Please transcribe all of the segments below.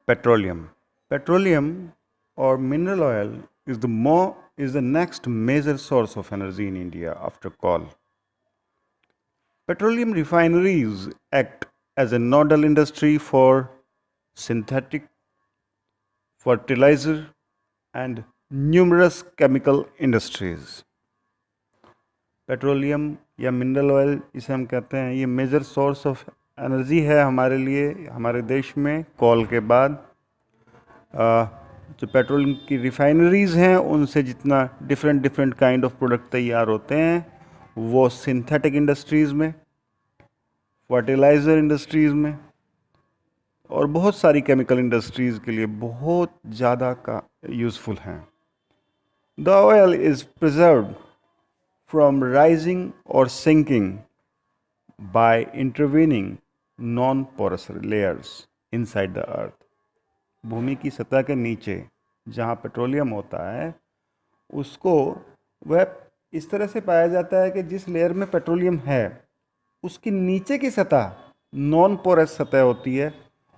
Petroleum. Petroleum or mineral oil is the next major source of energy in India after coal. Petroleum refineries act as a nodal industry for synthetic fertilizer and numerous chemical industries. Petroleum या mineral oil इसे हम कहते हैं, ये major source of energy है हमारे लिए, हमारे देश में कोल के बाद। जो पेट्रोलियम की रिफाइनरीज़ हैं उनसे जितना डिफरेंट काइंड ऑफ प्रोडक्ट तैयार होते हैं वो सिंथेटिक इंडस्ट्रीज़ में, फर्टिलाइज़र इंडस्ट्रीज़ में और बहुत सारी केमिकल इंडस्ट्रीज़ के लिए बहुत ज़्यादा का यूज़फुल हैं। The oil is preserved from rising or sinking by intervening non-porous layers inside the earth. भूमि की सतह के नीचे जहाँ पेट्रोलियम होता है उसको वह इस तरह से पाया जाता है कि जिस लेयर में पेट्रोलियम है उसकी नीचे की सतह नॉन पोरस सतह होती है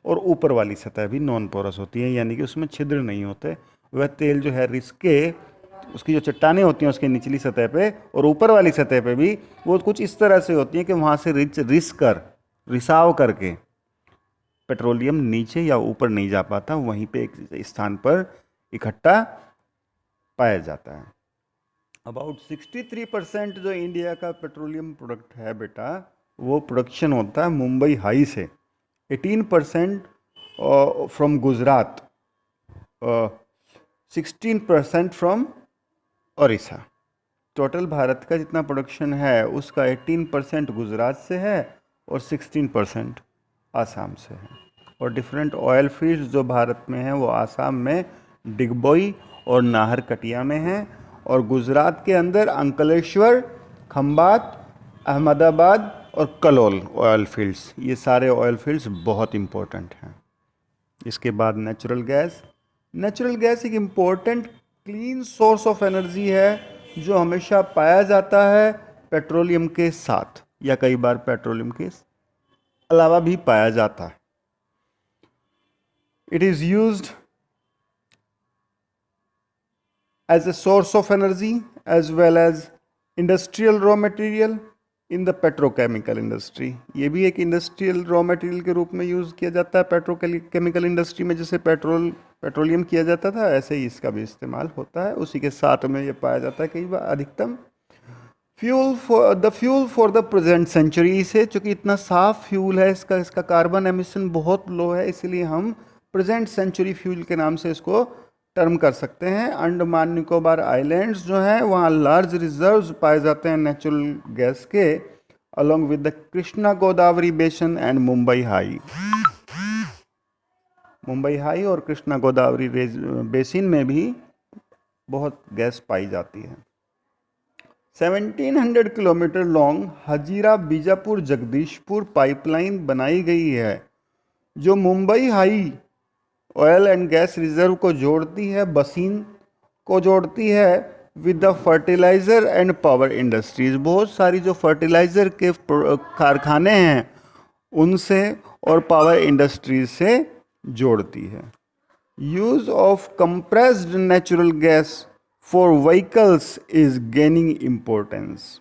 और ऊपर वाली सतह भी नॉन पोरस होती है, यानी कि उसमें छिद्र नहीं होते। वह तेल जो है रिसके उसकी जो चट्टानें होती हैं उसकी निचली सतह पे और ऊपर वाली सतह पे भी वो कुछ इस तरह से होती हैं कि वहाँ से रिसाव करके पेट्रोलियम नीचे या ऊपर नहीं जा पाता, वहीं पे एक स्थान पर इकट्ठा पाया जाता है। अबाउट 63% जो इंडिया का पेट्रोलियम प्रोडक्ट है बेटा, वो प्रोडक्शन होता है मुंबई हाई से, 18% from Gujarat, 16% from Odisha. Total Bharat का जितना प्रोडक्शन है उसका 18% गुजरात से है और 16% आसाम से है। और डिफरेंट ऑयल फील्ड्स जो भारत में हैं वो आसाम में डिगबोई और नाहरकटिया में हैं, और गुजरात के अंदर अंकलेश्वर, खंबात, अहमदाबाद और कलोल ऑयल फील्ड्स, ये सारे ऑयल फील्ड्स बहुत इम्पोर्टेंट हैं। इसके बाद नेचुरल गैस। नेचुरल गैस एक important clean source of energy है जो हमेशा पाया जाता है पेट्रोलियम के साथ या कई बार पेट्रोलियम के अलावा भी पाया जाता है। It is used as a source of energy as well as industrial raw material in the petrochemical industry। ये भी एक इंडस्ट्रियल रॉ मटेरियल के रूप में यूज़ किया जाता है पेट्रोकेमिकल इंडस्ट्री में। जैसे पेट्रोलियम किया जाता था ऐसे ही इसका भी इस्तेमाल होता है, उसी के साथ में ये पाया जाता है कई बार अधिकतम। Fuel for the present century से, चूँकि इतना साफ फ्यूल है, इसका कार्बन एमिशन बहुत लो है, इसलिए हम प्रेजेंट सेंचुरी फ्यूल के नाम से इसको टर्म कर सकते हैं। अंडमान निकोबार आइलैंड्स जो हैं वहाँ लार्ज रिजर्व्स पाए जाते हैं नेचुरल गैस के, along with the Krishna Godavari basin and Mumbai high. Mumbai high और कृष्णा गोदावरी बेसिन में भी बहुत गैस पाई जाती है। 1700 kilometre long Hazira Bijapur Jagdishpur pipeline बनाई गई है जो Mumbai high oil and gas reserve को जोड़ती है, बसीन को जोड़ती है with the fertiliser and power industries. बहुत सारी जो फर्टिलाइज़र के कारखाने हैं उनसे और पावर इंडस्ट्रीज से जोड़ती है। Use of compressed natural gas for vehicles is gaining importance.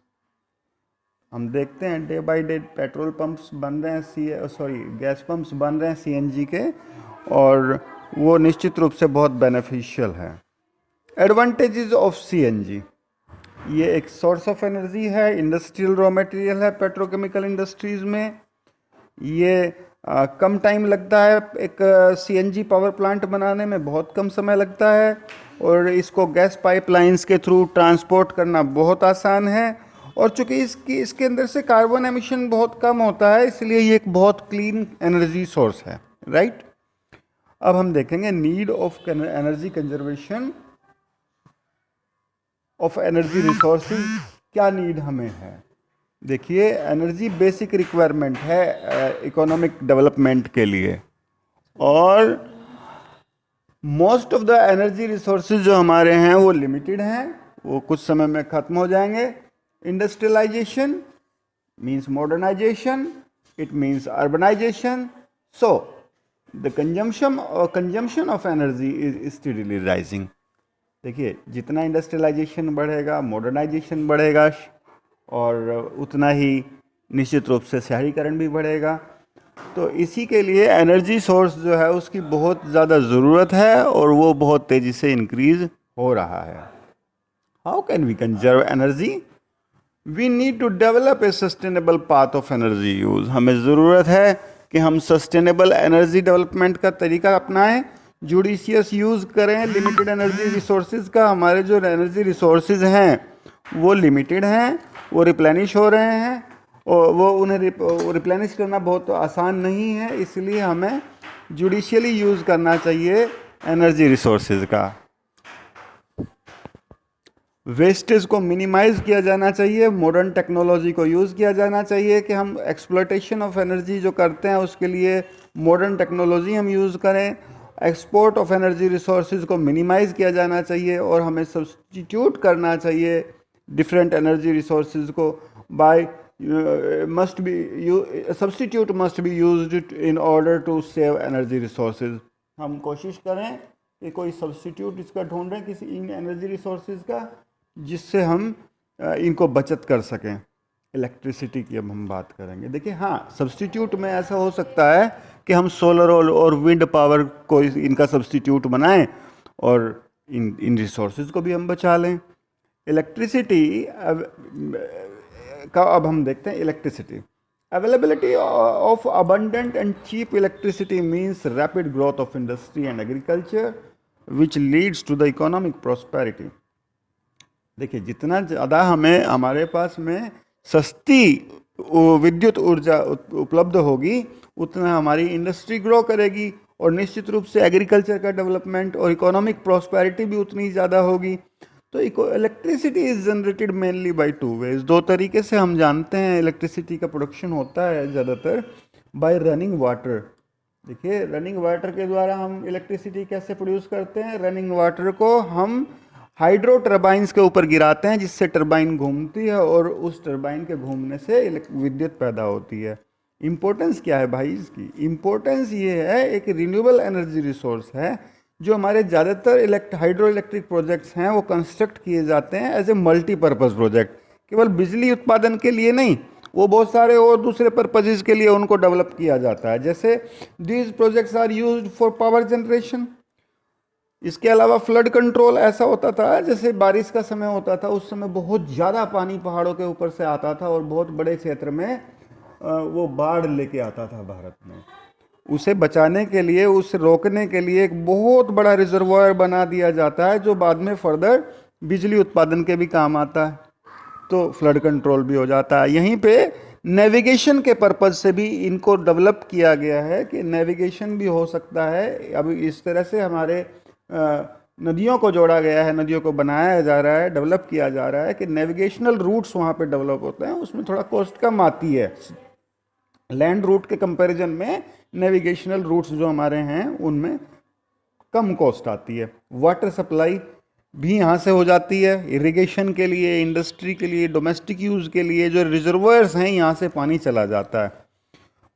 हम देखते हैं day by day petrol pumps बन रहे हैं, गैस पंप्स बन रहे हैं सीएनजी के, और वो निश्चित रूप से बहुत बेनिफिशियल है। एडवांटेजेस ऑफ सीएनजी, ये एक सोर्स ऑफ एनर्जी है, इंडस्ट्रियल रॉ मटेरियल है पेट्रोकेमिकल इंडस्ट्रीज़ में। ये कम टाइम लगता है, एक सीएनजी पावर प्लांट बनाने में बहुत कम समय लगता है, और इसको गैस पाइपलाइंस के थ्रू ट्रांसपोर्ट करना बहुत आसान है। और चूँकि इसके अंदर से कार्बन एमिशन बहुत कम होता है, इसलिए ये एक बहुत क्लीन एनर्जी सोर्स है, राइट। अब हम देखेंगे need of energy conservation of energy resources, क्या नीड हमें है। देखिए, एनर्जी बेसिक रिक्वायरमेंट है इकोनॉमिक डेवलपमेंट के लिए, और most of the energy resources जो हमारे हैं वो लिमिटेड हैं, वो कुछ समय में ख़त्म हो जाएंगे। Industrialisation means modernisation, it means urbanisation. So the consumption of energy is steadily rising. देखिए जितना इंडस्ट्रियलाइजेशन बढ़ेगा, मॉडर्नाइजेशन बढ़ेगा, और उतना ही निश्चित रूप से शहरीकरण भी बढ़ेगा। तो इसी के लिए एनर्जी सोर्स जो है उसकी बहुत ज़्यादा ज़रूरत है, और वो बहुत तेज़ी से इंक्रीज हो रहा है। How can we conserve energy? We need to develop a sustainable path of energy use. हमें ज़रूरत है कि हम सस्टेनेबल एनर्जी डेवलपमेंट का तरीका अपनाएं, जुडिशियस यूज़ करें लिमिटेड एनर्जी रिसोर्सेज का। हमारे जो एनर्जी रिसोर्सेज हैं वो लिमिटेड हैं, वो रिप्लेनिश हो रहे हैं, और वो उन्हें रिप्लेनिश करना बहुत आसान नहीं है, इसलिए हमें जुडिशियली यूज़ करना चाहिए एनर्जी रिसोर्सेज का। वेस्टेज को मिनिमाइज़ किया जाना चाहिए, मॉडर्न टेक्नोलॉजी को यूज़ किया जाना चाहिए कि हम एक्सप्लॉयटेशन ऑफ एनर्जी जो करते हैं उसके लिए मॉडर्न टेक्नोलॉजी हम यूज़ करें। एक्सपोर्ट ऑफ एनर्जी रिसोर्सेज को मिनिमाइज़ किया जाना चाहिए, और हमें सब्स्टिट्यूट करना चाहिए डिफरेंट एनर्जी रिसोर्सेज को by substitute must be used in order to save energy resources. हम कोशिश करें कि कोई सब्स्टिट्यूट इसका ढूंढें किसी इन एनर्जी रिसोर्सेज का, जिससे हम इनको बचत कर सकें। इलेक्ट्रिसिटी की अब हम बात करेंगे। देखिए हाँ, सब्स्टिट्यूट में ऐसा हो सकता है कि हम सोलर और विंड पावर को इनका सब्स्टिट्यूट बनाएं, और इन रिसोर्सेज को भी हम बचा लें। इलेक्ट्रिसिटी का अब हम देखते हैं। Electricity availability of abundant and cheap electricity means rapid growth of industry and agriculture which leads to the economic prosperity. देखिए जितना ज़्यादा हमें हमारे पास में सस्ती विद्युत ऊर्जा उपलब्ध होगी, उतना हमारी इंडस्ट्री ग्रो करेगी, और निश्चित रूप से एग्रीकल्चर का डेवलपमेंट और इकोनॉमिक प्रॉस्पेरिटी भी उतनी ज़्यादा होगी। तो electricity is generated mainly by two ways. दो तरीके से हम जानते हैं इलेक्ट्रिसिटी का प्रोडक्शन होता है ज़्यादातर बाय रनिंग वाटर। देखिए रनिंग वाटर के द्वारा हम इलेक्ट्रिसिटी कैसे प्रोड्यूस करते हैं? रनिंग वाटर को हम हाइड्रो टर्बाइंस के ऊपर गिराते हैं, जिससे टर्बाइन घूमती है, और उस टर्बाइन के घूमने से विद्युत पैदा होती है। इम्पोर्टेंस क्या है भाई इसकी? इम्पोर्टेंस ये है, एक रिन्यूएबल एनर्जी रिसोर्स है, जो हमारे ज़्यादातर हाइड्रो इलेक्ट्रिक प्रोजेक्ट्स हैं वो कंस्ट्रक्ट किए जाते हैं एज ए मल्टीपर्पज़ प्रोजेक्ट। केवल बिजली उत्पादन के लिए नहीं, वो बहुत सारे और दूसरे पर्पजेज़ के लिए उनको डेवलप किया जाता है। जैसे these projects are used for power generation. इसके अलावा फ्लड कंट्रोल ऐसा होता था, जैसे बारिश का समय होता था, उस समय बहुत ज़्यादा पानी पहाड़ों के ऊपर से आता था, और बहुत बड़े क्षेत्र में वो बाढ़ लेके आता था भारत में। उसे बचाने के लिए, उसे रोकने के लिए एक बहुत बड़ा रिजर्वायर बना दिया जाता है, जो बाद में फर्दर बिजली उत्पादन के भी काम आता है। तो फ्लड कंट्रोल भी हो जाता है। यहीं पे नेविगेशन के पर्पज़ से भी इनको डेवलप किया गया है कि नेविगेशन भी हो सकता है। अब इस तरह से हमारे नदियों को जोड़ा गया है, नदियों को बनाया जा रहा है, डेवलप किया जा रहा है कि नेविगेशनल रूट्स वहाँ पे डेवलप होते हैं। उसमें थोड़ा कॉस्ट कम आती है लैंड रूट के कंपैरिजन में। नेविगेशनल रूट्स जो हमारे हैं उनमें कम कॉस्ट आती है। वाटर सप्लाई भी यहाँ से हो जाती है, इरिगेशन के लिए, इंडस्ट्री के लिए, डोमेस्टिक यूज़ के लिए जो रिजर्वायर्स हैं यहाँ से पानी चला जाता है।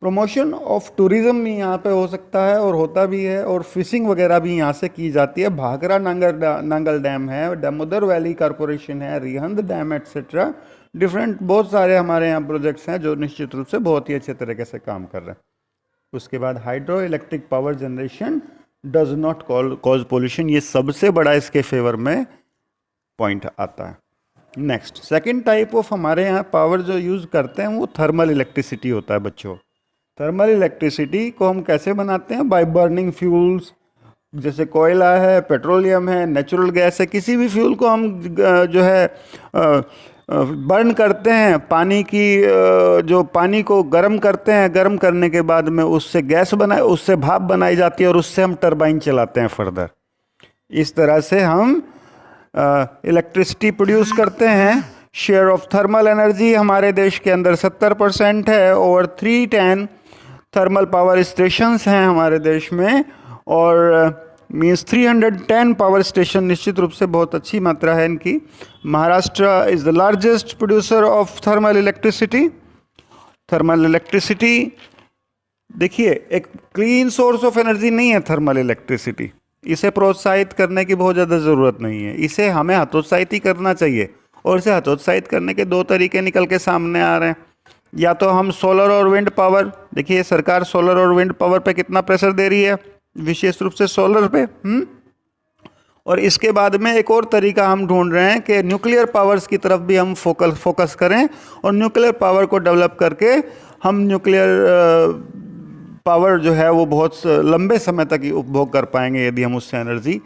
प्रमोशन ऑफ टूरिज़्म भी यहाँ पे हो सकता है और होता भी है, और फिशिंग वगैरह भी यहाँ से की जाती है। भाखड़ा नांगल डैम है, दामोदर वैली कॉरपोरेशन है, रिहंद डैम एट्सेट्रा, डिफरेंट बहुत सारे हमारे यहाँ प्रोजेक्ट्स हैं जो निश्चित रूप से बहुत ही अच्छे तरीके से काम कर रहे हैं। उसके बाद hydro electric power generation does not cause pollution, ये सबसे बड़ा इसके फेवर में पॉइंट आता है। नेक्स्ट सेकंड टाइप ऑफ हमारे यहाँ पावर जो यूज़ करते हैं वो थर्मल इलेक्ट्रिसिटी होता है बच्चों। थर्मल इलेक्ट्रिसिटी को हम कैसे बनाते हैं? बाय बर्निंग फ्यूल्स, जैसे कोयला है, पेट्रोलियम है, नेचुरल गैस है, किसी भी फ्यूल को हम जो है बर्न करते हैं। पानी की जो पानी को गर्म करते हैं, गर्म करने के बाद में उससे गैस उससे भाप बनाई जाती है, और उससे हम टरबाइन चलाते हैं फर्दर। इस तरह से हम इलेक्ट्रिसिटी प्रोड्यूस करते हैं। शेयर ऑफ थर्मल एनर्जी हमारे देश के अंदर 70% है। ओवर 310 थर्मल पावर स्टेशंस हैं हमारे देश में, और मीन्स 310 पावर स्टेशन निश्चित रूप से बहुत अच्छी मात्रा है इनकी। Maharashtra is the largest producer of thermal electricity. Thermal electricity देखिए, एक क्लीन सोर्स ऑफ एनर्जी नहीं है थर्मल इलेक्ट्रिसिटी। इसे प्रोत्साहित करने की बहुत ज़्यादा ज़रूरत नहीं है, इसे हमें हतोत्साहित ही करना चाहिए। और इसे हतोत्साहित करने के दो तरीके निकल के सामने आ रहे हैं। या तो हम सोलर और विंड पावर, देखिए सरकार सोलर और विंड पावर पे कितना प्रेशर दे रही है, विशेष रूप से सोलर पे। और इसके बाद में एक और तरीका हम ढूंढ रहे हैं कि न्यूक्लियर पावर्स की तरफ भी हम फोकस करें और न्यूक्लियर पावर को डेवलप करके हम न्यूक्लियर पावर जो है वो बहुत लंबे समय तक ही उपभोग कर पाएंगे, यदि हम उससे एनर्जी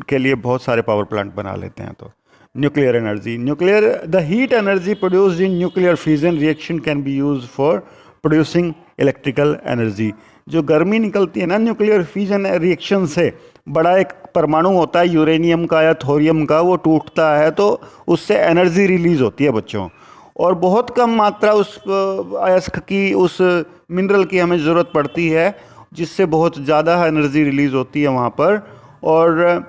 के लिए बहुत सारे पावर प्लांट बना लेते हैं। तो nuclear energy, the heat energy produced in nuclear fusion reaction can be use for producing electrical energy. जो गर्मी निकलती है ना न्यूक्लियर फ्यूजन रिएक्शन से, बड़ा एक परमाणु होता है यूरेनियम का या थोरियम का, वो टूटता है तो उससे एनर्जी रिलीज होती है बच्चों। और बहुत कम मात्रा उस अयस्क की, उस मिनरल की हमें ज़रूरत पड़ती है, जिससे बहुत ज़्यादा एनर्जी रिलीज होती है वहाँ पर। और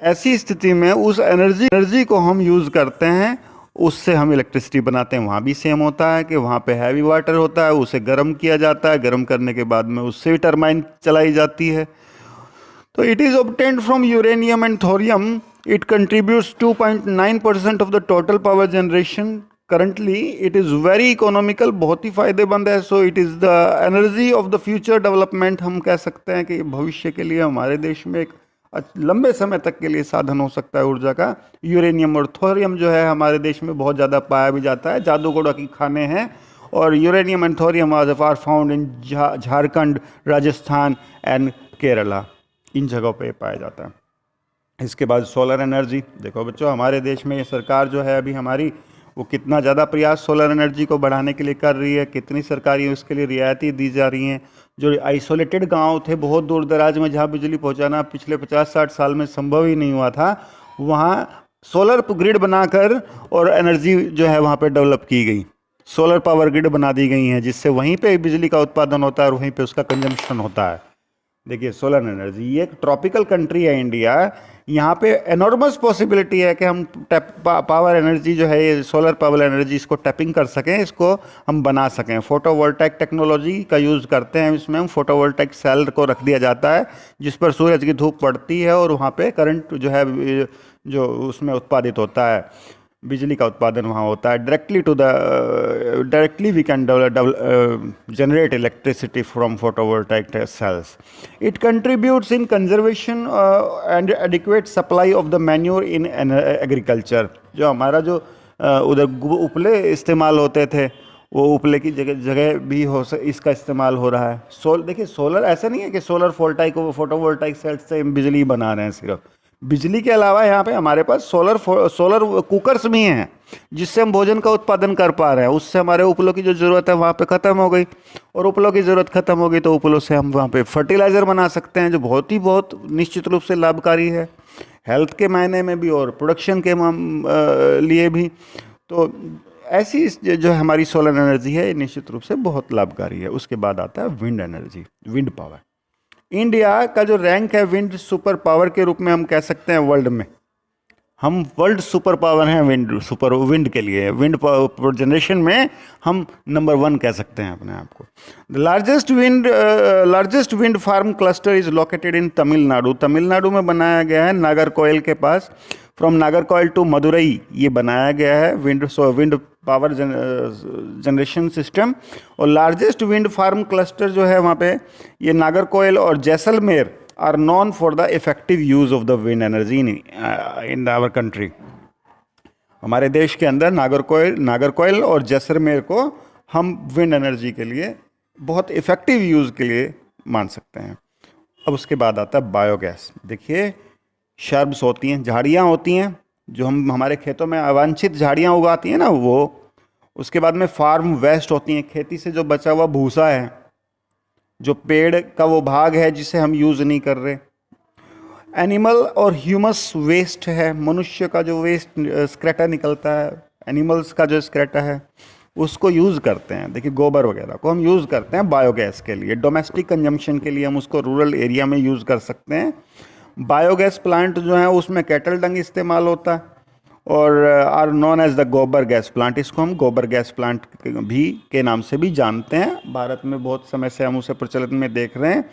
ऐसी स्थिति में उस एनर्जी को हम यूज़ करते हैं, उससे हम इलेक्ट्रिसिटी बनाते हैं। वहाँ भी सेम होता है कि वहाँ पे हैवी वाटर होता है, उसे गर्म किया जाता है, गर्म करने के बाद में उससे भी टरबाइन चलाई जाती है। तो it is obtained from uranium and thorium. It contributes 2.9% of the total power generation. Currently it is very economical, बहुत ही फ़ायदेमंद है। So it is the energy of the future development. हम कह सकते हैं कि भविष्य के लिए हमारे देश में एक लंबे समय तक के लिए साधन हो सकता है ऊर्जा का। यूरेनियम और थोरियम जो है हमारे देश में बहुत ज़्यादा पाया भी जाता है, जादूगरों की खाने हैं। और uranium and thorium are found in Jharkhand, Rajasthan and Kerala, इन जगहों पे पाया जाता है। इसके बाद सोलर एनर्जी। देखो बच्चों, हमारे देश में ये सरकार जो है अभी हमारी, वो कितना ज़्यादा प्रयास सोलर एनर्जी को बढ़ाने के लिए कर रही है, कितनी सरकारी उसके लिए रियायतें दी जा रही हैं। जो आइसोलेटेड गांव थे बहुत दूर दराज में, जहां बिजली पहुंचाना पिछले 50-60 साल में संभव ही नहीं हुआ था, वहां सोलर ग्रिड बनाकर और एनर्जी जो है वहां पे डेवलप की गई। सोलर पावर ग्रिड बना दी गई हैं, जिससे वहीं पे बिजली का उत्पादन होता है और वहीं पे उसका कंजम्पशन होता है। देखिए सोलर एनर्जी, ये एक ट्रॉपिकल कंट्री है इंडिया, यहाँ पे एनॉर्मस पॉसिबिलिटी है कि हम पावर एनर्जी जो है, ये सोलर पावर एनर्जी, इसको टैपिंग कर सकें, इसको हम बना सकें। फोटोवोल्टाइक टेक्नोलॉजी का यूज़ करते हैं इसमें हम। फोटोवोल्टाइक सेल को रख दिया जाता है जिस पर सूरज की धूप पड़ती है और वहाँ पे करंट जो है, जो उसमें उत्पादित होता है, बिजली का उत्पादन वहाँ होता है। Directly we can generate electricity from photovoltaic cells. It contributes in conservation and adequate supply of the manure in agriculture. जो हमारा जो उधर उपले इस्तेमाल होते थे, वो उपले की जगह भी इसका इस्तेमाल हो रहा है। देखिए सोलर ऐसा नहीं है कि सोलर फोटोवोल्टाइक सेल से हम बिजली बना रहे हैं। सिर्फ बिजली के अलावा यहाँ पे हमारे पास सोलर कुकर्स भी हैं, जिससे हम भोजन का उत्पादन कर पा रहे हैं। उससे हमारे उपलों की जो ज़रूरत है वहाँ पे ख़त्म हो गई, और उपलों की ज़रूरत ख़त्म हो गई तो उपलों से हम वहाँ पे फर्टिलाइज़र बना सकते हैं, जो बहुत निश्चित रूप से लाभकारी है, हेल्थ के मायने में भी और प्रोडक्शन के लिए भी। तो ऐसी जो हमारी सोलर एनर्जी है, निश्चित रूप से बहुत लाभकारी है। उसके बाद आता है wind energy, wind power. India का जो रैंक है विंड सुपर पावर के रूप में, हम कह सकते हैं वर्ल्ड में हम वर्ल्ड सुपर पावर हैं विंड के लिए। विंड जनरेशन में हम नंबर 1 कह सकते हैं अपने आप को। The largest wind farm cluster is located in Tamil Nadu. Tamil Nadu में बनाया गया है, नागरकोइल के पास। फ्रॉम नागरकोइल टू मदुरई ये बनाया गया है विंड पावर जनरेशन सिस्टम। और लार्जेस्ट विंड फार्म क्लस्टर जो है वहाँ पे, ये नागरकोइल और Jaisalmer are known for the effective use of the wind energy in our country. हमारे देश के अंदर नागरकोइल और जैसलमेर को हम विंड एनर्जी के लिए बहुत इफ़ेक्टिव यूज़ के लिए मान सकते हैं। अब उसके बाद आता है बायोगैस। देखिए शर्ब्स होती हैं, झाड़ियाँ होती हैं, जो हम हमारे खेतों में अवांछित झाड़ियाँ उगाती हैं ना वो। उसके बाद में फार्म वेस्ट होती हैं, खेती से जो बचा हुआ भूसा है, जो पेड़ का वो भाग है जिसे हम यूज़ नहीं कर रहे। एनिमल और ह्यूमस वेस्ट है, मनुष्य का जो वेस्ट स्क्रेटा निकलता है, एनिमल्स का जो स्क्रेटा है उसको यूज़ करते हैं। देखिए गोबर वगैरह को हम यूज़ करते हैं बायोगैस के लिए, डोमेस्टिक कंजम्पशन के लिए हम उसको रूरल एरिया में यूज़ कर सकते हैं। बायोगैस प्लांट जो है उसमें कैटल डंग इस्तेमाल होता है, और आर नॉन एज द गोबर गैस प्लांट। इसको हम गोबर गैस प्लांट भी के नाम से भी जानते हैं। भारत में बहुत समय से हम उसे प्रचलित में देख रहे हैं।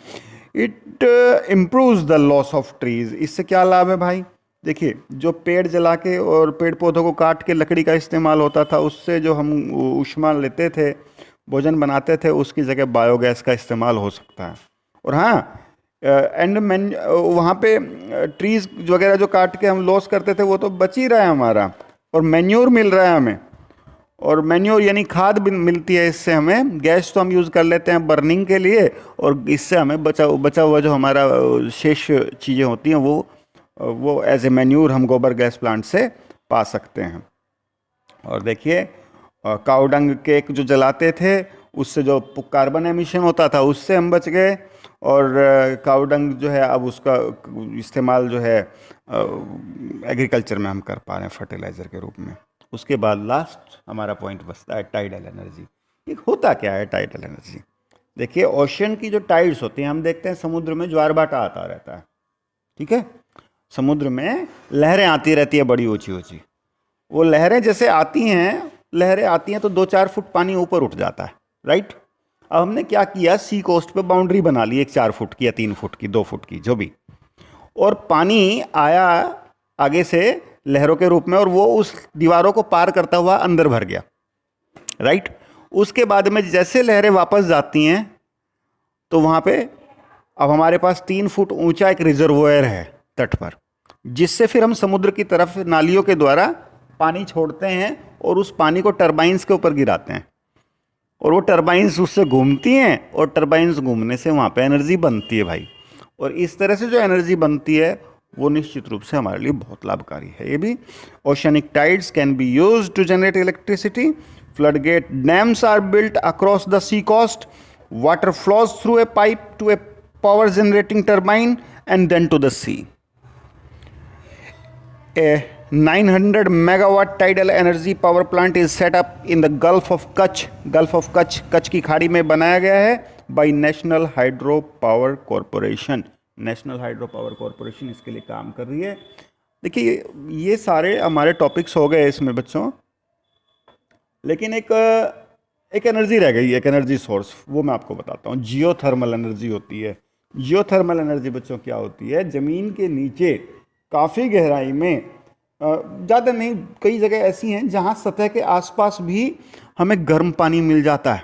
It improves the loss of trees. इससे क्या लाभ है भाई? देखिए, जो पेड़ जला के और पेड़ पौधों को काट के लकड़ी का इस्तेमाल होता था, उससे जो हम ऊष्मा लेते थे, भोजन बनाते थे, उसकी जगह बायोगैस का इस्तेमाल हो सकता है। और हाँ, एंड वहाँ पे ट्रीज वगैरह जो काट के हम लॉस करते थे वो तो बच ही रहा है हमारा, और मैन्योर मिल रहा है हमें। और मैन्योर यानी खाद भी मिलती है इससे हमें। गैस तो हम यूज़ कर लेते हैं बर्निंग के लिए, और इससे हमें बचा हुआ जो हमारा शेष चीज़ें होती हैं वो एज ए मैन्योर हम गोबर गैस प्लांट से पा सकते हैं। और देखिए, काऊ डंग केक जो जलाते थे उससे जो कार्बन एमिशन होता था उससे हम बच गए। और काऊ डंग जो है अब उसका इस्तेमाल जो है एग्रीकल्चर में हम कर पा रहे हैं फर्टिलाइज़र के रूप में। उसके बाद लास्ट हमारा पॉइंट बचता है टाइडल एनर्जी। ये होता क्या है टाइडल एनर्जी? देखिए, ओशन की जो टाइड्स होती हैं, हम देखते हैं समुद्र में ज्वार भाटा आता रहता है, ठीक है। समुद्र में लहरें आती रहती है बड़ी ऊंची ऊंची। वो लहरें जैसे आती हैं तो 2-4 फुट पानी ऊपर उठ जाता है, राइट। अब हमने क्या किया, सी कोस्ट पे बाउंड्री बना ली, एक 4 फुट की या 3 फुट की, 2 फुट की, जो भी, और पानी आया आगे से लहरों के रूप में, और वो उस दीवारों को पार करता हुआ अंदर भर गया, राइट। उसके बाद में जैसे लहरें वापस जाती हैं तो वहाँ पे अब हमारे पास 3 फुट ऊंचा एक रिजर्वोयर है तट पर, जिससे फिर हम समुद्र की तरफ नालियों के द्वारा पानी छोड़ते हैं और उस पानी को टरबाइंस के ऊपर गिराते हैं, और वो टरबाइंस उससे घूमती हैं, और टरबाइंस घूमने से वहाँ पे एनर्जी बनती है भाई। और इस तरह से जो एनर्जी बनती है वो निश्चित रूप से हमारे लिए बहुत लाभकारी है। ये भी oceanic tides can be used to generate electricity. Floodgate dams are built across the sea coast. Water flows through a pipe to a power generating turbine and then to the sea. A 900 megawatt tidal energy power plant is set up in the Gulf of Kutch. Gulf of Kutch, Kutch की खाड़ी में बनाया गया है by National Hydro Power Corporation. National hydro power corporation इसके लिए काम कर रही है। देखिए, ये सारे हमारे टॉपिक्स हो गए इसमें बच्चों, लेकिन एक एनर्जी रह गई, एक एनर्जी सोर्स, वो मैं आपको बताता हूँ। जियोथर्मल एनर्जी होती है। जियोथर्मल एनर्जी बच्चों क्या होती है? ज़मीन के नीचे काफ़ी गहराई में, ज़्यादा नहीं, कई जगह ऐसी हैं जहाँ सतह के आसपास भी हमें गर्म पानी मिल जाता है।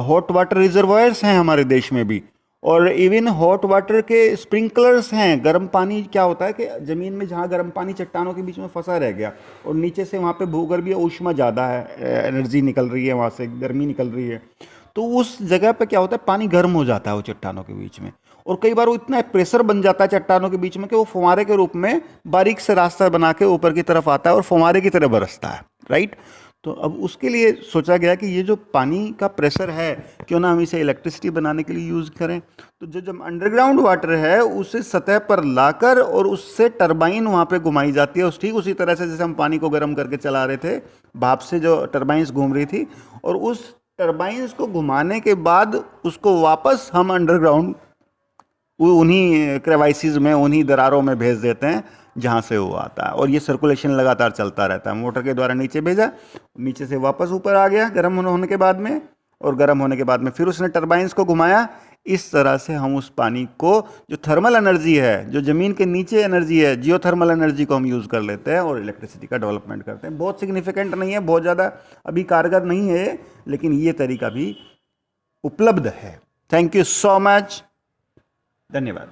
हॉट वाटर रिजर्वायर्स हैं हमारे देश में भी, और इवन हॉट वाटर के स्प्रिंकलर्स हैं। गर्म पानी क्या होता है कि ज़मीन में जहाँ गर्म पानी चट्टानों के बीच में फंसा रह गया, और नीचे से वहाँ पे भूगर्भीय ऊष्मा ज़्यादा है, एनर्जी निकल रही है, वहाँ से गर्मी निकल रही है, तो उस जगह पे क्या होता है, पानी गर्म हो जाता है वो चट्टानों के बीच में। और कई बार वो इतना प्रेशर बन जाता है चट्टानों के बीच में कि वो फुहारे के रूप में बारीक से रास्ता बना के ऊपर की तरफ आता है और फुहारे की तरह बरसता है, राइट। तो अब उसके लिए सोचा गया कि ये जो पानी का प्रेशर है, क्यों ना हम इसे इलेक्ट्रिसिटी बनाने के लिए यूज़ करें। तो जो अंडरग्राउंड वाटर है उसे सतह पर लाकर और उससे टरबाइन वहाँ पे घुमाई जाती है। ठीक उसी तरह से जैसे हम पानी को गर्म करके चला रहे थे, भाप से जो टरबाइंस घूम रही थी, और उस टरबाइंस को घुमाने के बाद उसको वापस हम अंडरग्राउंड उन्हीं क्रेवाइसिस में, उन्हीं दरारों में भेज देते हैं जहाँ से वो आता है, और ये सर्कुलेशन लगातार चलता रहता है। मोटर के द्वारा नीचे भेजा, नीचे से वापस ऊपर आ गया गर्म होने के बाद में, और गर्म होने के बाद में फिर उसने टरबाइंस को घुमाया। इस तरह से हम उस पानी को, जो थर्मल एनर्जी है, जो ज़मीन के नीचे एनर्जी है, जियोथर्मल एनर्जी को हम यूज़ कर लेते हैं और इलेक्ट्रिसिटी का डेवलपमेंट करते हैं। बहुत सिग्निफिकेंट नहीं है, बहुत ज़्यादा अभी कारगर नहीं है, लेकिन ये तरीका भी उपलब्ध है। थैंक यू सो मच, धन्यवाद।